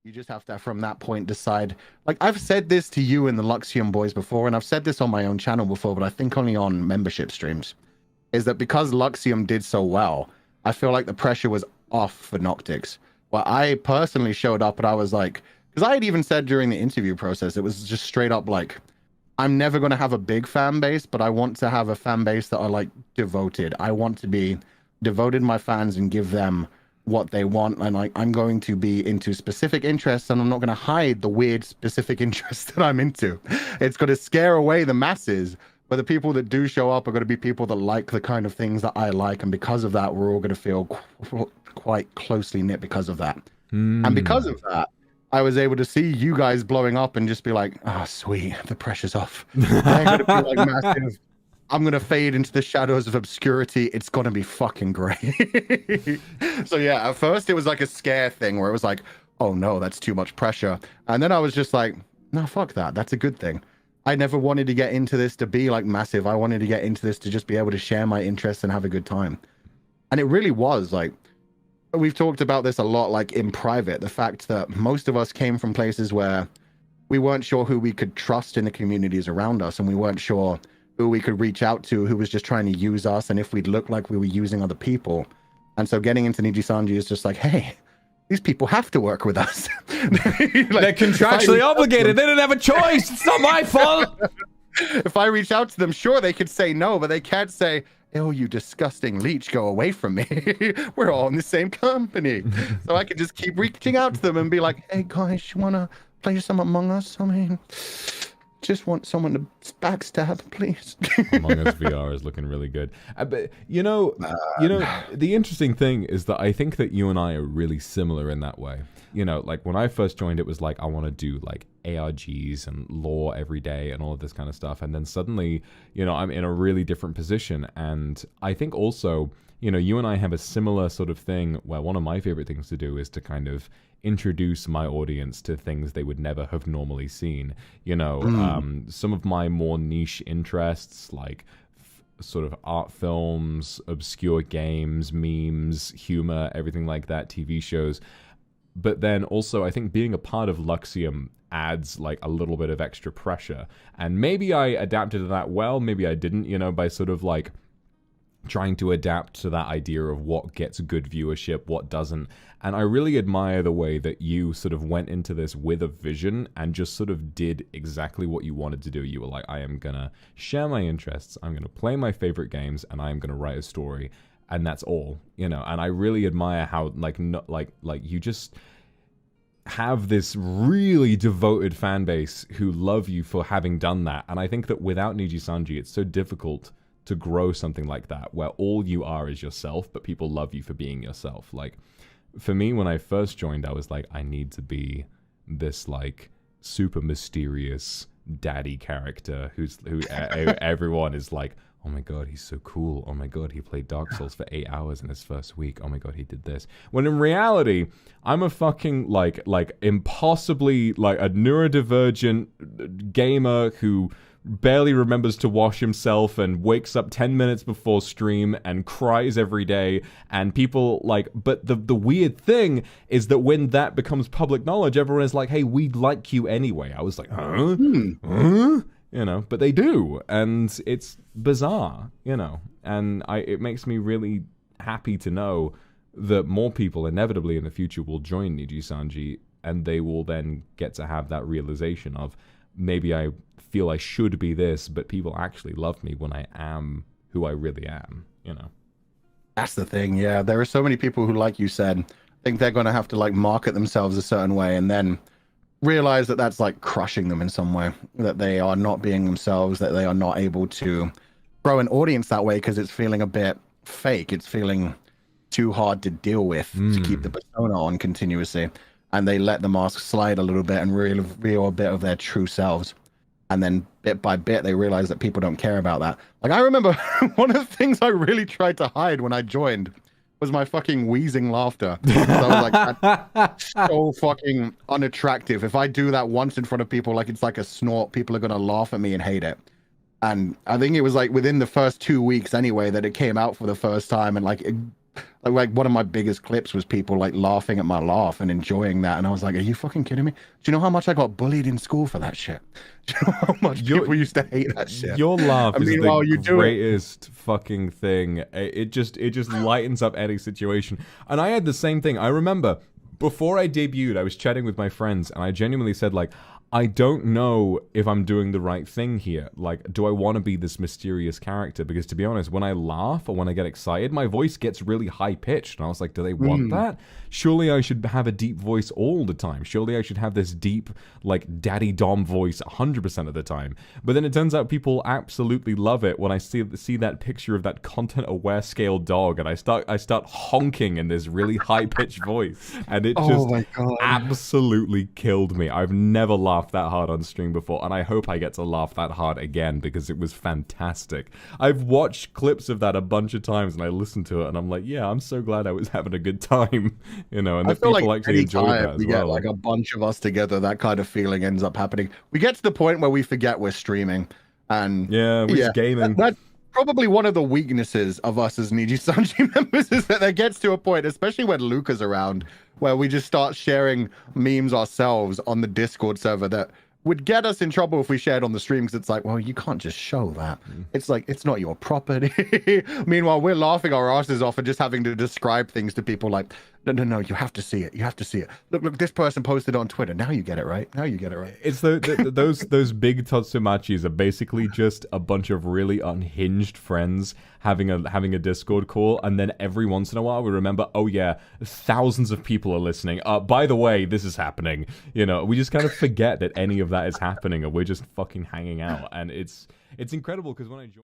You just have to, from that point, decide. Like, I've said this to you and the Luxium boys before, and I've said this on my own channel before, but I think only on membership streams, is that because Luxium did so well, I feel like the pressure was off for Noctix. Well, I personally showed up and I was like, because I had even said during the interview process, it was just straight up like, I'm never going to have a big fan base, but I want to have a fan base that are like devoted. I want to be devoted to my fans and give them what they want, and like I'm going to be into specific interests, and I'm not going to hide the weird specific interests that I'm into. It's going to scare away the masses, but the people that do show up are going to be people that like the kind of things that I like, and because of that, we're all going to feel quite closely knit because of that. And because of that, I was able to see you guys blowing up and just be like, oh, sweet, the pressure's off. They're going to be like massive. I'm going to fade into the shadows of obscurity. It's going to be fucking great. So yeah, at first it was like a scare thing where it was like, oh no, that's too much pressure. And then I was just like, no, fuck that. That's a good thing. I never wanted to get into this to be like massive. I wanted to get into this to just be able to share my interests and have a good time. And it really was like, we've talked about this a lot, like in private, the fact that most of us came from places where we weren't sure who we could trust in the communities around us. And we weren't sure who we could reach out to, who was just trying to use us, and if we'd look like we were using other people. And so getting into Niji-sanji is just like, hey, these people have to work with us. Like, they're contractually obligated. They don't have a choice. It's not my fault. If I reach out to them, sure, they could say no, but they can't say, oh, you disgusting leech, go away from me. We're all in the same company. So I could just keep reaching out to them and be like, hey, guys, you want to play some Among Us? I mean, just want someone to backstab, please. Among Us VR is looking really good. But you know, the interesting thing is that I think that you and I are really similar in that way. You know, like when I first joined, it was like, I want to do like ARGs and lore every day and all of this kind of stuff. And then suddenly, you know, I'm in a really different position. And I think also, you know, you and I have a similar sort of thing where one of my favorite things to do is to kind of introduce my audience to things they would never have normally seen. You know, some of my more niche interests, like sort of art films, obscure games, memes, humor, everything like that, TV shows. But then also, I think being a part of Luxium adds like a little bit of extra pressure. And maybe I adapted to that well, maybe I didn't, you know, by sort of like trying to adapt to that idea of what gets good viewership, what doesn't. And I really admire the way that you sort of went into this with a vision and just sort of did exactly what you wanted to do. You were like, I am going to share my interests, I'm going to play my favorite games, and I am going to write a story. And that's all, you know. And I really admire how like you just have this really devoted fan base who love you for having done that. And I think that without Niji-sanji, it's so difficult to grow something like that, where all you are is yourself, but people love you for being yourself. Like, for me, when I first joined, I was like, I need to be this like super mysterious daddy character who everyone is like, oh my god, he's so cool. Oh my god, he played Dark Souls for 8 hours in his first week. Oh my god, he did this. When in reality, I'm a fucking like impossibly like a neurodivergent gamer who barely remembers to wash himself and wakes up 10 minutes before stream and cries every day. And people like, but the weird thing is that when that becomes public knowledge, everyone is like, hey, we like you anyway. I was like, huh? Huh? You know, but they do, and it's bizarre, you know, and it makes me really happy to know that more people inevitably in the future will join Niji-sanji, and they will then get to have that realization of, maybe I feel I should be this, but people actually love me when I am who I really am, you know. That's the thing, yeah. There are so many people who, like you said, think they're going to have to like market themselves a certain way, and then realize that that's like crushing them in some way, that they are not being themselves, that they are not able to grow an audience that way because it's feeling a bit fake. It's feeling too hard to deal with to keep the persona on continuously. And they let the mask slide a little bit and reveal a bit of their true selves. And then bit by bit, they realize that people don't care about that. Like, I remember one of the things I really tried to hide when I joined was my fucking wheezing laughter. So I was like, that's so fucking unattractive. If I do that once in front of people, like it's like a snort, people are going to laugh at me and hate it. And I think it was like within the first 2 weeks anyway that it came out for the first time, and like Like one of my biggest clips was people like laughing at my laugh and enjoying that, and I was like, "Are you fucking kidding me? Do you know how much I got bullied in school for that shit? Do you know how much people used to hate that shit?" Your laugh is the you greatest fucking thing. It just lightens up any situation. And I had the same thing. I remember before I debuted, I was chatting with my friends, and I genuinely said like, I don't know if I'm doing the right thing here. Like, do I want to be this mysterious character? Because to be honest, when I laugh or when I get excited, my voice gets really high-pitched. And I was like, do they want that? Surely I should have a deep voice all the time. Surely I should have this deep, like, daddy dom voice 100% of the time. But then it turns out people absolutely love it when I see that picture of that content-aware scale dog, and I start honking in this really high-pitched voice. And it just absolutely killed me. I've never laughed that hard on stream before, and I hope I get to laugh that hard again because it was fantastic. I've watched clips of that a bunch of times and I listened to it and I'm like, yeah, I'm so glad I was having a good time, you know, and that people like actually enjoyed that as well. We get like a bunch of us together, that kind of feeling ends up happening. We get to the point where we forget we're streaming, and we're just gaming. That's probably one of the weaknesses of us as ni ji-san ji members, is that there gets to a point, especially when Luca's around, where we just start sharing memes ourselves on the Discord server that would get us in trouble if we shared on the stream, because it's like, well, you can't just show that. It's like, it's not your property. Meanwhile, we're laughing our asses off and just having to describe things to people like, no, you have to see it. You have to see it. Look, this person posted on Twitter. Now you get it right. Now you get it right. It's those big Tatsumachis are basically just a bunch of really unhinged friends having a Discord call, and then every once in a while we remember, oh yeah, thousands of people are listening. By the way, this is happening. You know, we just kind of forget that any of that is happening, and we're just fucking hanging out, and it's incredible because when I joined.